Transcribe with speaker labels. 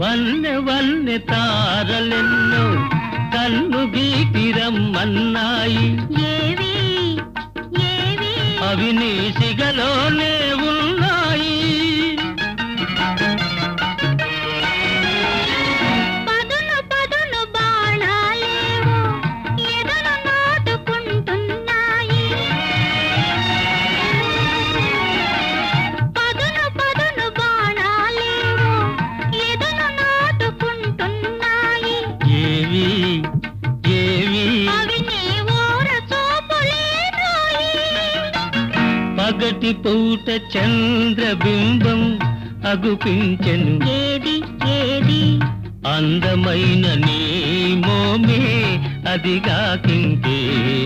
Speaker 1: వన్నె వన్నె తారలెన్నో కన్ను గీటిరమ్మన్నాయి.
Speaker 2: ఏవి ఏవి
Speaker 1: అవి నీ సిగలోనే ఉన్నాయి.
Speaker 2: పదును పదును బాణాలేవో ఎదను నాటుకుంటున్నాయి. పదును పదును బాణాలేవో ఎదను నాటుకుంటున్నాయి.
Speaker 1: ఏవి ఏవి
Speaker 2: అవి నీ ఊర చూపులేనోయి.
Speaker 1: పగటి పూట చంద్రబింబం అగుపించెను.
Speaker 2: ఏది ఏది
Speaker 1: అందమైన నీ మోమే అదిగా కింకేది.